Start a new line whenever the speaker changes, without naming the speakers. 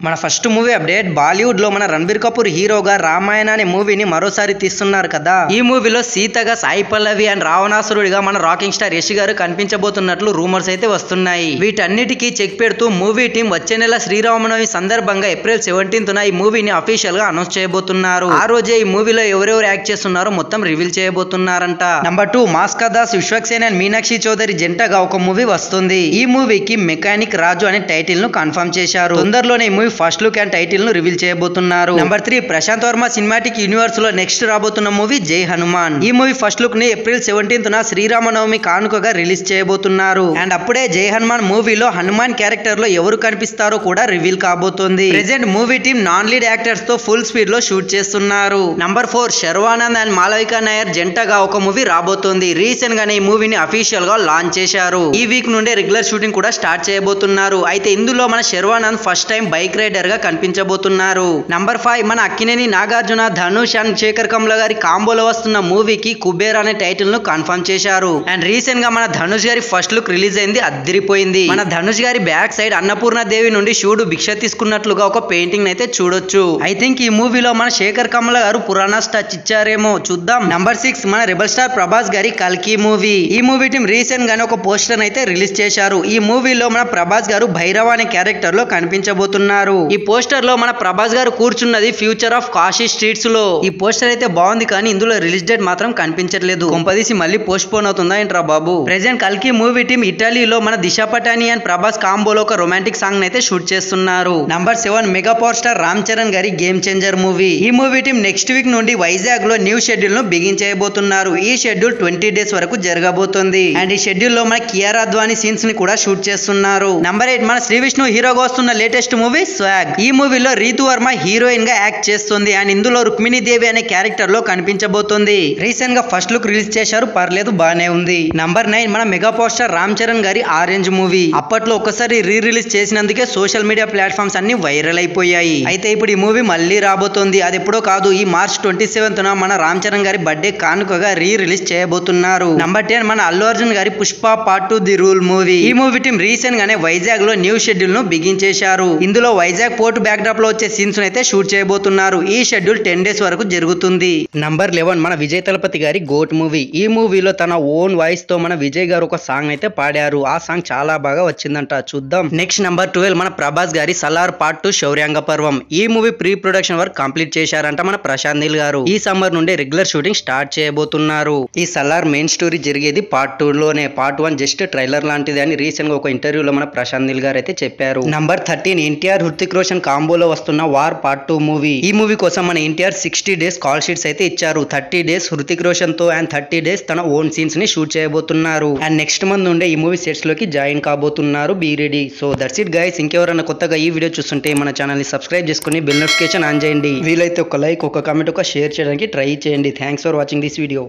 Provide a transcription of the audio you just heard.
మన first movie update Bollywood లో మన రణబీర్ కపూర్ హీరోగా రామాయణ అనే మూవీని మరోసారి తీస్తున్నారు కదా. ఈ మూవీలో సీతగా సాయి పల్లవి అండ్ రావణాసురుడిగా మన రాకింగ్ స్టార్ యష్ గారు కనిపించబోతున్నట్లు రూమర్స్ అయితే వస్తున్నాయి. వీటన్నిటికీ చెక్ పెడుతూ మూవీ టీం వచ్చే నెల శ్రీరామనవమి సందర్భంగా ఏప్రిల్ 17న ఈ మూవీని అఫీషియల్ గా అనౌన్స్ చేయబోతున్నారు. ఆ రోజే ఈ మూవీలో ఎవరెవరు యాక్ట్ చేస్తున్నారో మొత్తం రివీల్ చేయబోతున్నారంట. నంబర్ 2 మాస్కా దాస్, విశ్వక్సేన్ అండ్ మీనాక్షి చౌదరి జంటగా ఒక మూవీ వస్తుంది. ఈ మూవీకి మెకానిక్ రాజు అనే టైటిల్ ను కన్ఫర్మ్ చేశారు. తొందరలోనే ఈ movie first look and title ను రివీల్ చేయబోతున్నారు. Number 3 Prashanth Varma cinematic universe లో నెక్స్ట్ రాబోతున్న మూవీ జై హనుమాన్. ఈ మూవీ ఫస్ట్ లుక్ ని ఏప్రిల్ 17న శ్రీరామనవమి కానుకగా రిలీజ్ చేయబోతున్నారు. అండ్ అప్పుడే జై హనుమాన్ మూవీలో హనుమాన్ క్యారెక్టర్ లో ఎవరు కనిపిస్తారో కూడా రివీల్ కాబోతోంది. Present movie team non lead actors తో ఫుల్ స్పీడ్ లో షూట్ చేస్తున్నారు. నంబర్ 4 శర్వానంద్ అండ్ మాలవిక నాయర్ జంటగా ఒక మూవీ రాబోతోంది. రీసెంట్ గానే ఈ మూవీని అఫీషియల్ గా లాంచ్ చేశారు. ఈ వీక్ నుండే రెగ్యులర్ షూటింగ్ కూడా స్టార్ట్ చేయబోతున్నారు. అయితే ఇందులో మన Sharwanand first time bike rider గా కనిపించబోతున్నారు. నంబర్ 5 మన అక్కినేని నాగార్జున, ధనుష్ అండ్ శేఖర్ కమ్ల గారి కాంబోలో వస్తున్న మూవీకి కుబేర్ అనే టైటిల్ ను కన్ఫర్మ్ చేశారు. అండ్ రీసెంట్ గా మన ధనుష్ గారి ఫస్ట్ లుక్ రిలీజ్ అయింది, అదిరిపోయింది. మన ధనుష్ గారి బ్యాక్ సైడ్ అన్నపూర్ణ దేవి నుండి శివుడు భిక్ష తీసుకున్నట్లుగా ఒక పెయింటింగ్ అయితే చూడొచ్చు. ఐ థింక్ ఈ మూవీలో మన శేఖర్ కమ్ల గారు పురాణ టచ్ ఇచ్చారేమో, చూద్దాం. నంబర్ 6 మన రెబల్ స్టార్ ప్రభాస్ గారి కల్కి మూవీ. ఈ మూవీ టీం రీసెంట్ గానే ఒక పోస్టర్ అయితే రిలీజ్ చేశారు. ఈ మూవీలో మన ప్రభాస్ గారు భైరవ అనే క్యారెక్టర్ లో కనిపించబోతున్నారు. ఈ పోస్టర్ లో మన ప్రభాస్ గారు కూర్చున్నది ఫ్యూచర్ ఆఫ్ కాశీ స్ట్రీట్స్ లో. ఈ పోస్టర్ అయితే బాగుంది, కానీ ఇందులో రిలీజ్ డేట్ మాత్రం కనిపించట్లేదు. కొంపదీసి మళ్ళీ పోస్ట్ పోన్ అవుతుందా ఏంట్రా బాబు. ప్రెజెంట్ కల్కి మూవీ టీం ఇటలీలో మన దిశా పటాని అండ్ ప్రభాస్ కాంబోలో ఒక రొమాంటిక్ సాంగ్ అయితే షూట్ చేస్తున్నారు. Number 7 mega power star Ram Charan గారి గేమ్ చేంజర్ మూవీ. ఈ మూవీ టీం నెక్స్ట్ వీక్ నుండి వైజాగ్ లో న్యూ షెడ్యూల్ ను బిగిన్ చేయబోతున్నారు. ఈ షెడ్యూల్ 20 డేస్ వరకు జరగబోతుంది. అండ్ ఈ షెడ్యూల్ లో మన కియారా అద్వానీ సీన్స్ ని కూడా షూట్ చేస్తున్నారు. నంబర్ 8 మన శ్రీ విష్ణు హీరోగా వస్తున్న లేటెస్ట్ మూవీ స్వాగ్. ఈ మూవీలో రీతు వర్మ హీరోయిన్ గా యాక్ట్ చేస్తుంది. అండ్ ఇందులో రుక్మిణి దేవి అనే క్యారెక్టర్ లో కనిపించబోతుంది. రీసెంట్ గా ఫస్ట్ లుక్ రిలీజ్ చేశారు, పర్లేదు, బానే ఉంది. నంబర్ 9 మన mega power star Ram Charan గారి ఆరెంజ్ మూవీ. అప్పట్లో ఒకసారి రీ రిలీజ్ చేసినందుకే సోషల్ మీడియా ప్లాట్ఫామ్స్ అన్ని వైరల్ అయిపోయాయి. అయితే ఇప్పుడు ఈ మూవీ మళ్ళీ రాబోతోంది. అది ఎప్పుడో కాదు, ఈ మార్చ్ 27న మన రామ్ చరణ్ గారి బర్త్డే కానుకగా రీ రిలీజ్ చేయబోతున్నారు. నంబర్ 10 మన అల్లు అర్జున్ గారి Pushpa part 2 the rule movie. ఈ మూవీ టీం రీసెంట్ గానే వైజాగ్ లో న్యూ షెడ్యూల్ ను బిగిన్ చేశారు. ఇందులో వైజాగ్ పోర్ట్ బ్యాక్ డ్రాప్ లో వచ్చే సీన్స్ అయితే షూట్ చేయబోతున్నారు. ఈ షెడ్యూల్ 10 డేస్ వరకు జరుగుతుంది. నంబర్ 11 మన విజయ్ తలపతి గారి గోట్ మూవీ. ఈ మూవీలో తన ఓన్ వాయిస్ తో మన విజయ్ గారు ఒక సాంగ్ అయితే పాడారు. ఆ సాంగ్ చాలా బాగా వచ్చిందంట, చూద్దాం. నెక్స్ట్ నంబర్ 12 మన ప్రభాస్ గారి సలార్ పార్ట్ 2 శౌర్యాంగ పర్వం. ఈ movie pre production work complete చేశారంట మన ప్రశాంత్ నీల్ గారు. ఈ సమ్మర్ నుండి రెగ్యులర్ షూటింగ్ స్టార్ట్ చేయబోతున్నారు. ఈ సలార్ మెయిన్ స్టోరీ జరిగేది పార్ట్ 2 లోనే. పార్ట్ 1 జస్ట్ ట్రైలర్ లాంటిది అని రీసెంట్ గా ఒక ఇంటర్వ్యూలో మన ప్రశాంత్ నీల్ గారు అయితే చెప్పారు. నంబర్ 13 ఎన్టీఆర్ హృతిక్ రోషన్ కాంబోలో వస్తున్న వార్ పార్ట్ 2 మూవీ. ఈ మూవీ కోసం మన ఎన్టీఆర్ 60 డేస్ కాల్ షీట్స్ అయితే ఇచ్చారు. 30 డేస్ హృతిక్ రోషన్ తో అండ్ 30 డేస్ తన ఓన్ సీన్స్ ని షూట్ చేయబోతున్నారు. అండ్ నెక్స్ట్ మంత్ నుండే ఈ మూవీ సెట్స్ లోకి జాయిన్ కాబోతున్నారు. Be ready. So that's it guys. ఇంకెవరైనా కొత్తగా ఈ వీడియో చూస్తుంటే మన ఛానల్ ని సబ్స్క్రైబ్ చేసుకుని బెల్ నోటిఫికేషన్ ఆన్ చేయండి. వీలైతే ఒక లైక్, ఒక కామెంట్, ఒక షేర్ చేయడానికి ట్రై చేయండి. Thanks for watching this video.